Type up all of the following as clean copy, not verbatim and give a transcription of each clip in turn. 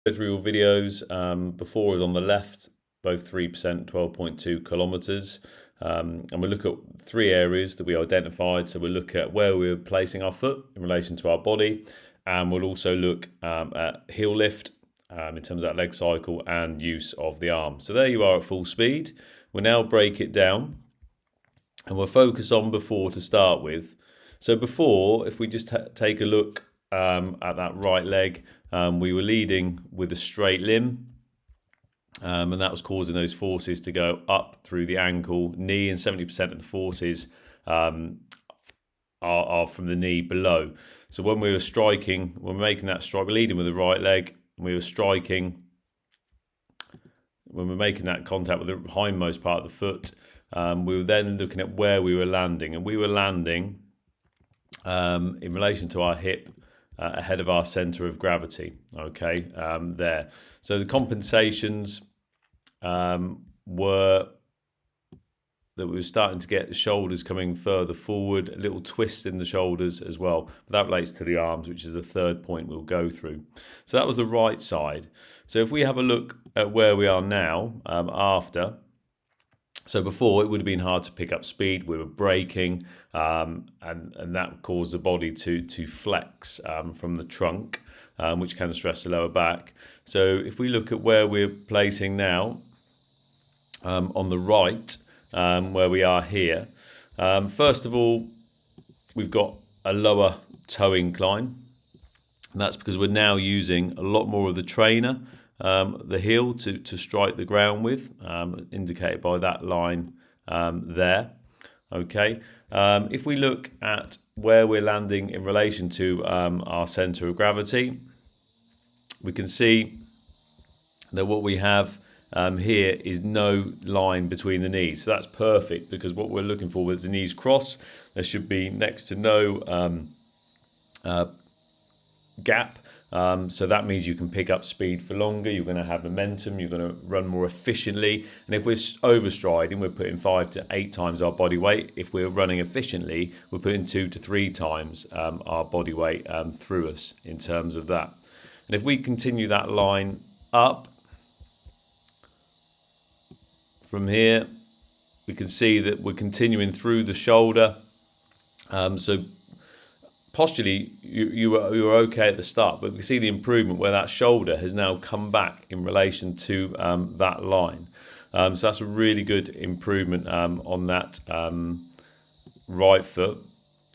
Go through your videos. Before is on the left, both 3%, 12.2 kilometers. And we'll look at three areas that we identified. So we'll look at where we're placing our foot in relation to our body. And we'll also look at heel lift in terms of that leg cycle and use of the arm. So there you are at full speed. We'll now break it down and we'll focus on before to start with. So before, if we just take a look at that right leg, we were leading with a straight limb, and that was causing those forces to go up through the ankle, knee, and 70% of the forces are from the knee below. So when we were striking, when we're making that strike, we're leading with the right leg, and we were striking, when we're making that contact with the hindmost part of the foot, we were then looking at where we were landing, and we were landing in relation to our hip, ahead of our centre of gravity, okay, there. So the compensations were that we were starting to get the shoulders coming further forward, a little twist in the shoulders as well. But that relates to the arms, which is the third point we'll go through. So that was the right side. So if we have a look at where we are now, after, so before, it would have been hard to pick up speed. We were braking, and that caused the body to flex from the trunk, which can stress the lower back. So if we look at where we're placing now, on the right, where we are here, first of all, we've got a lower toe incline, and that's because we're now using a lot more of the trainer, the heel to strike the ground with, indicated by that line there. Okay, if we look at where we're landing in relation to our centre of gravity, we can see that what we have here is no line between the knees. So that's perfect, because what we're looking for is the knees cross. There should be next to no gap. So that means you can pick up speed for longer, you're going to have momentum, you're going to run more efficiently. And if we're overstriding, we're putting 5 to 8 times our body weight. If we're running efficiently, we're putting 2 to 3 times our body weight through us in terms of that. And if we continue that line up from here, we can see that we're continuing through the shoulder. So posturally, you were okay at the start, but we see the improvement where that shoulder has now come back in relation to that line. So that's a really good improvement on that right foot.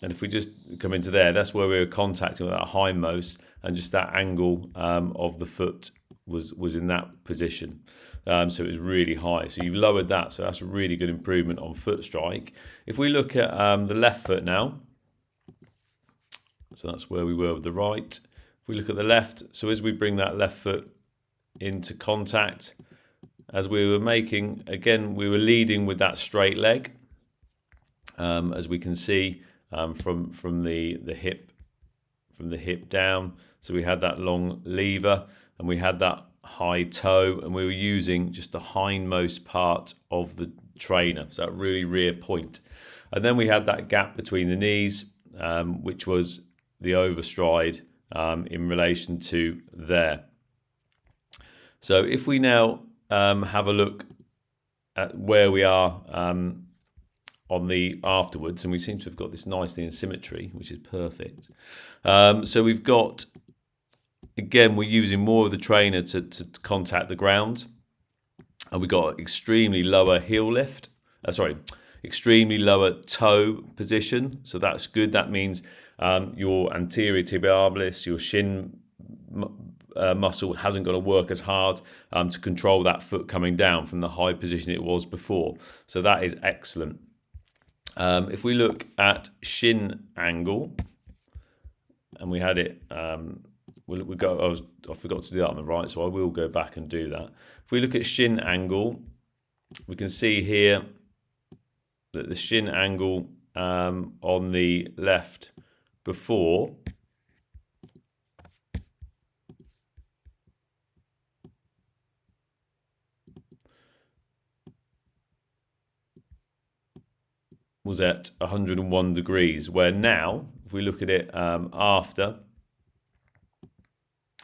And if we just come into there, that's where we were contacting with that hindmost, and just that angle of the foot was in that position. So it was really high. So you've lowered that, so that's a really good improvement on foot strike. If we look at the left foot now, so that's where we were with the right. If we look at the left, so as we bring that left foot into contact, as we were making, again, we were leading with that straight leg, as we can see from the hip down. So we had that long lever, and we had that high toe, and we were using just the hindmost part of the trainer, so that really rear point. And then we had that gap between the knees, which was the overstride in relation to there. So if we now have a look at where we are on the afterwards, and we seem to have got this nicely in symmetry, which is perfect. So we've got, again, we're using more of the trainer to contact the ground, and we've got extremely lower heel lift, extremely lower toe position, so that's good. That means your anterior tibialis, your shin muscle hasn't got to work as hard to control that foot coming down from the high position it was before. So that is excellent. If we look at shin angle, and we had it, I forgot to do that on the right, so I will go back and do that. If we look at shin angle, we can see here that the shin angle on the left before was at 101 degrees, where now, if we look at it after,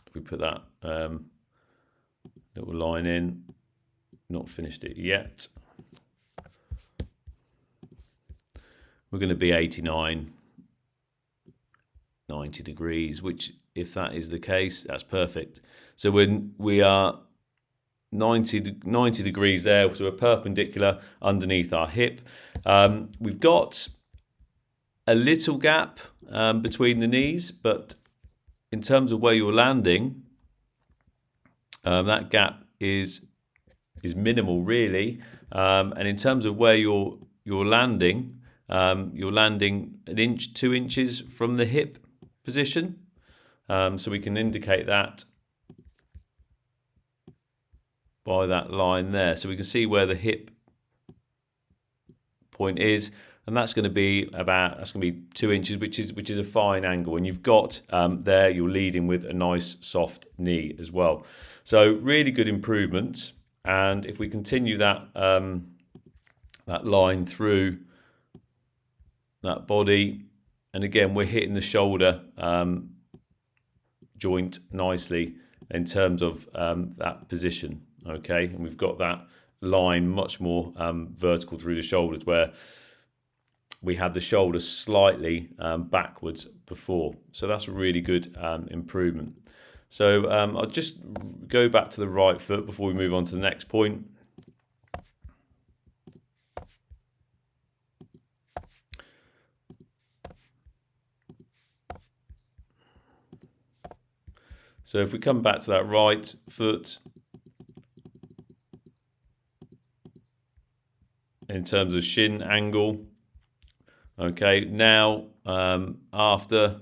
if we put that Little line in, not finished it yet. We're going to be 89, 90 degrees, which if that is the case, that's perfect. So when we are 90 degrees there, so we're perpendicular underneath our hip. We've got a little gap between the knees, but in terms of where you're landing, that gap is minimal, really. And in terms of where you're landing an inch, 2 inches from the hip position. So we can indicate that by that line there. So we can see where the hip point is, and that's going to be 2 inches, which is a fine angle. And you've got there, you're leading with a nice soft knee as well. So really good improvements. And if we continue that that line through that body, and again we're hitting the shoulder joint nicely in terms of that position. Okay, and we've got that line much more vertical through the shoulders, where we had the shoulder slightly backwards before. So that's a really good improvement. So I'll just go back to the right foot before we move on to the next point. So if we come back to that right foot, in terms of shin angle, okay, now after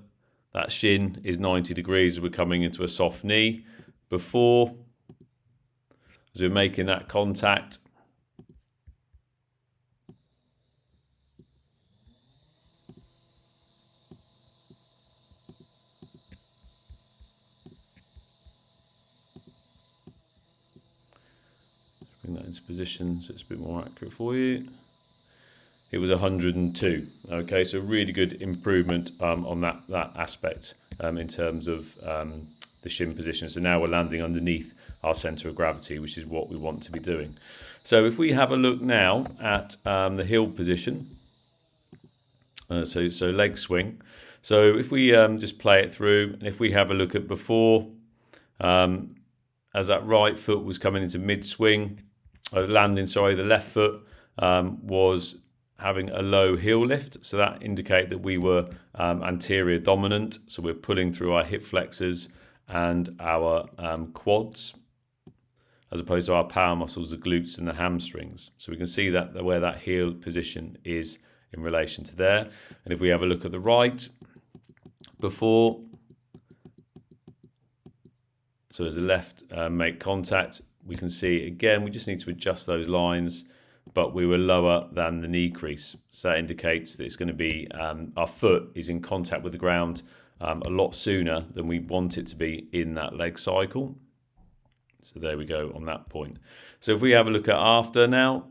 that shin is 90 degrees, we're coming into a soft knee. Before, as we're making that contact, bring that into position so it's a bit more accurate for you. It was 102. Okay, so really good improvement on that aspect in terms of the shin position. So now we're landing underneath our center of gravity, which is what we want to be doing. So if we have a look now at the heel position, so leg swing. So if we just play it through, and if we have a look at before, as that right foot was coming into mid swing, the left foot was having a low heel lift, so that indicated that we were anterior dominant, so we're pulling through our hip flexors and our quads, as opposed to our power muscles, the glutes and the hamstrings. So we can see that where that heel position is in relation to there. And if we have a look at the right, before, so as the left make contact, we can see again, we just need to adjust those lines, but we were lower than the knee crease. So that indicates that it's going to be, our foot is in contact with the ground a lot sooner than we want it to be in that leg cycle. So there we go on that point. So if we have a look at after now,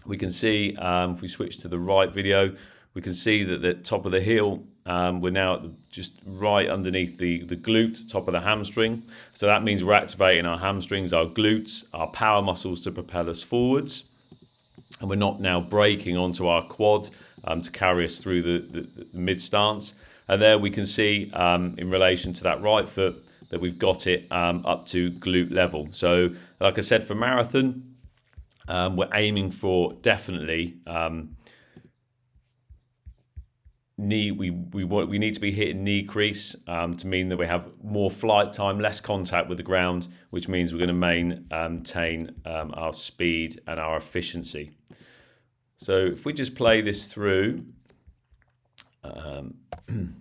we can see, if we switch to the right video, we can see that the top of the heel, we're now just right underneath the glute, top of the hamstring. So that means we're activating our hamstrings, our glutes, our power muscles to propel us forwards. And we're not now braking onto our quad to carry us through the mid stance. And there we can see in relation to that right foot that we've got it up to glute level. So like I said, for marathon, we're aiming for definitely knee. We need to be hitting knee crease to mean that we have more flight time, less contact with the ground, which means we're going to maintain our speed and our efficiency. So if we just play this through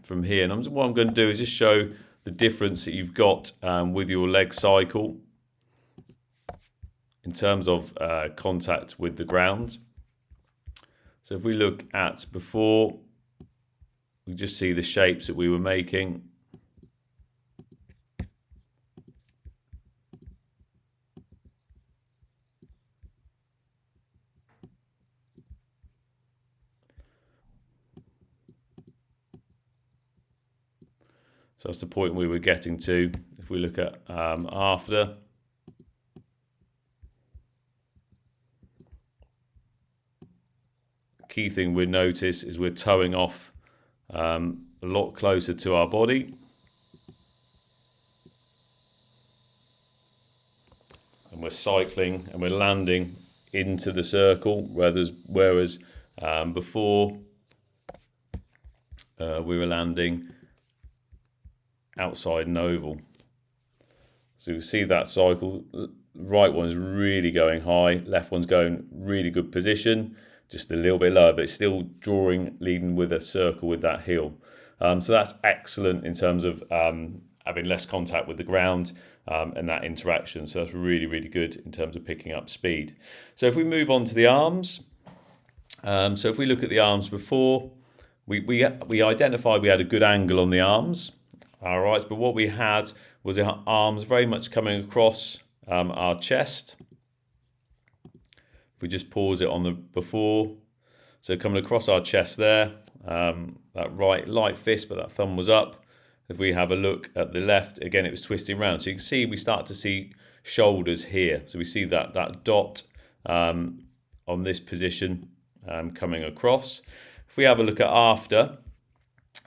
from here, and what I'm going to do is just show the difference that you've got with your leg cycle in terms of contact with the ground. So if we look at before, we just see the shapes that we were making. So that's the point we were getting to. If we look at after, key thing we'll notice is we're towing off a lot closer to our body. And we're cycling and we're landing into the circle, whereas before we were landing outside an oval. So you see that cycle. Right one is really going high, left one's going really good position, just a little bit lower, but it's still leading with a circle with that heel. So that's excellent in terms of having less contact with the ground and that interaction. So that's really, really good in terms of picking up speed. So if we move on to the arms, so if we look at the arms before, we identified we had a good angle on the arms. All right, but what we had was our arms very much coming across our chest. If we just pause it on the before, so coming across our chest there, that right light fist, but that thumb was up. If we have a look at the left, again, it was twisting around. So you can see we start to see shoulders here. So we see that dot on this position coming across. If we have a look at after,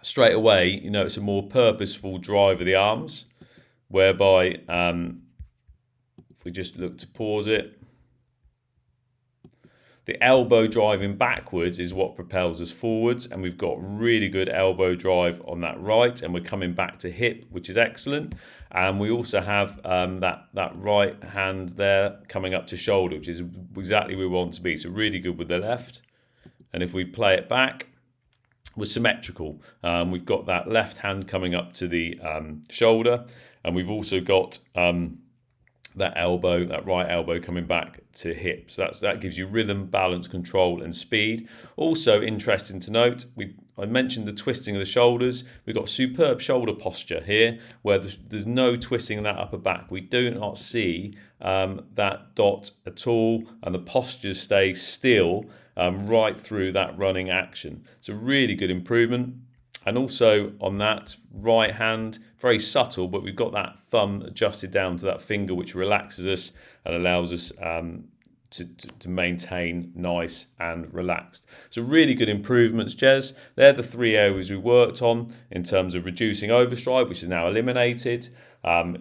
straight away, you know, it's a more purposeful drive of the arms, whereby if we just look to pause it, the elbow driving backwards is what propels us forwards, and we've got really good elbow drive on that right, and we're coming back to hip, which is excellent. And we also have that right hand there coming up to shoulder, which is exactly where we want to be. So really good with the left. And if we play it back, we're symmetrical. We've got that left hand coming up to the shoulder, and we've also got that right elbow coming back to hip. So that gives you rhythm, balance, control, and speed. Also interesting to note, I mentioned the twisting of the shoulders. We've got superb shoulder posture here, where there's no twisting in that upper back. We do not see that dot at all, and the postures stay still right through that running action. It's a really good improvement. And also on that right hand, very subtle, but we've got that thumb adjusted down to that finger, which relaxes us and allows us to maintain nice and relaxed. So really good improvements, Jez. They're the three areas we worked on in terms of reducing overstride, which is now eliminated,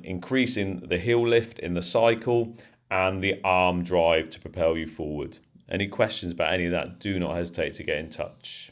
increasing the heel lift in the cycle, and the arm drive to propel you forward. Any questions about any of that, do not hesitate to get in touch.